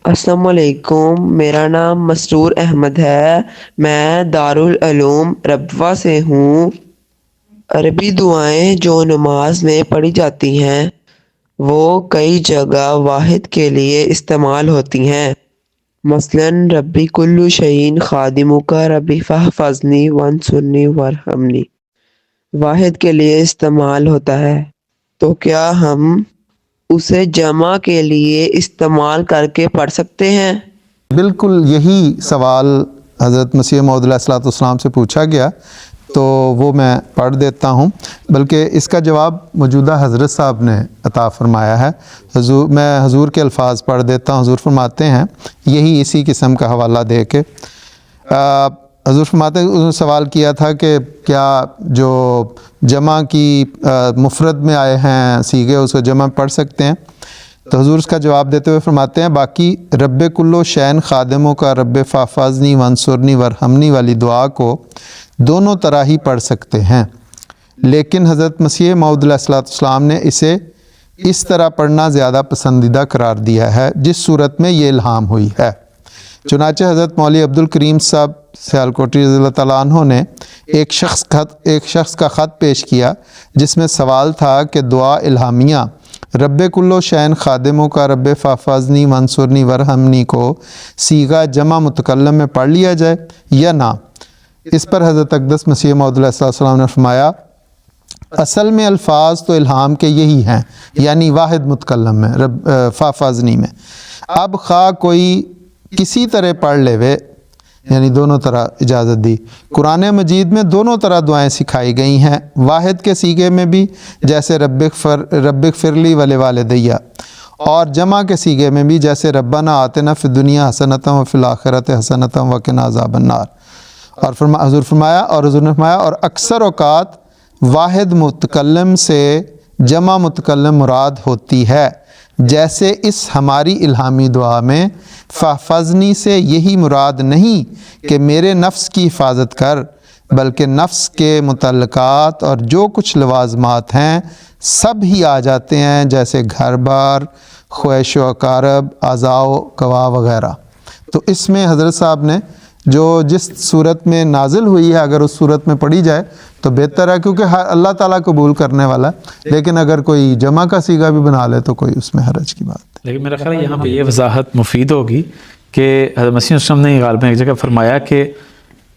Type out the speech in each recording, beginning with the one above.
السلام علیکم، میرا نام مسرور احمد ہے۔ میں دارالعلوم ربوہ سے ہوں۔ عربی دعائیں جو نماز میں پڑھی جاتی ہیں وہ کئی جگہ واحد کے لیے استعمال ہوتی ہیں۔ مثلاً ربی کل شعین خادمک ربی فاحفظنی وانصرنی وارحمنی واحد کے لیے استعمال ہوتا ہے، تو کیا ہم اسے جمع کے لیے استعمال کر کے پڑھ سکتے ہیں؟ بالکل یہی سوال حضرت مسیح موعود علیہ الصلوۃ والسلام سے پوچھا گیا، تو وہ میں پڑھ دیتا ہوں، بلکہ اس کا جواب موجودہ حضرت صاحب نے عطا فرمایا ہے۔ میں حضور کے الفاظ پڑھ دیتا ہوں۔ حضور فرماتے ہیں، یہی اسی قسم کا حوالہ دے کے حضور فرماتے ہیں، انہوں نے سوال کیا تھا کہ کیا جو جمع کی مفرد میں آئے ہیں سیغے اس کو جمع پڑھ سکتے ہیں؟ تو حضور اس کا جواب دیتے ہوئے فرماتے ہیں، باقی رب کلو شین خادموں کا رب فافازنی وانصرنی ورحمنی والی دعا کو دونوں طرح ہی پڑھ سکتے ہیں، لیکن حضرت مسیح موعود علیہ الصلوۃ والسلام نے اسے اس طرح پڑھنا زیادہ پسندیدہ قرار دیا ہے جس صورت میں یہ الہام ہوئی ہے۔ چنانچہ حضرت مولوی عبدالکریم صاحب سیالکوٹی رضی اللہ تعالیٰ عنہ نے ایک شخص کا خط پیش کیا جس میں سوال تھا کہ دعا الہامیہ رب کلو شین خادموں کا رب فافازنی منصورنی ورحمنی کو صیغہ جمع متکلم میں پڑھ لیا جائے یا نہ؟ اس پر حضرت اقدس مسیح موعود علیہ السلام نے فرمایا، اصل میں الفاظ تو الہام کے یہی ہیں، یعنی واحد متکلم میں رب فافازنی میں۔ اب خواہ کوئی کسی طرح پڑھ لے وے، یعنی دونوں طرح اجازت دی۔ قرآن مجید میں دونوں طرح دعائیں سکھائی گئی ہیں، واحد کے سیغے میں بھی جیسے رب فرلی ولی والدیہ، اور جمع کے سیغے میں بھی جیسے ربنا آتنا فی الدنیا حسنۃ وفی الآخرۃ حسنۃ وقنا عذاب النار۔ اور حضور نے فرمایا اور اکثر اوقات واحد متکلم سے جمع متکلم مراد ہوتی ہے، جیسے اس ہماری الہامی دعا میں فاحفظنی سے یہی مراد نہیں کہ میرے نفس کی حفاظت کر، بلکہ نفس کے متعلقات اور جو کچھ لوازمات ہیں سب ہی آ جاتے ہیں، جیسے گھر بار، خویش و اقارب، اعضاء و قوا وغیرہ۔ تو اس میں حضرت صاحب نے جو جس صورت میں نازل ہوئی ہے اگر اس صورت میں پڑھی جائے تو بہتر ہے، کیونکہ اللہ تعالیٰ قبول کرنے والا ہے، لیکن اگر کوئی جمع کا صیغہ بھی بنا لے تو کوئی اس میں حرج کی بات ہے۔ لیکن میرا خیال ہے یہاں پہ یہ وضاحت مفید ہوگی کہ حضرت مسیح وسلم نے غالباً ایک جگہ فرمایا کہ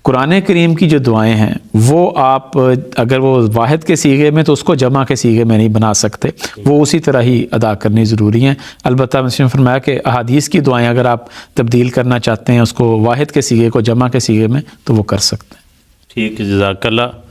قرآن کریم کی جو دعائیں ہیں وہ آپ اگر وہ واحد کے صیغے میں تو اس کو جمع کے صیغے میں نہیں بنا سکتے، وہ اسی طرح ہی ادا کرنی ضروری ہیں۔ البتہ مسیح نے فرمایا کہ احادیث کی دعائیں اگر آپ تبدیل کرنا چاہتے ہیں اس کو واحد کے صیغے کو جمع کے صیغے میں تو وہ کر سکتے ہیں۔ ٹھیک ہے، جزاک اللہ۔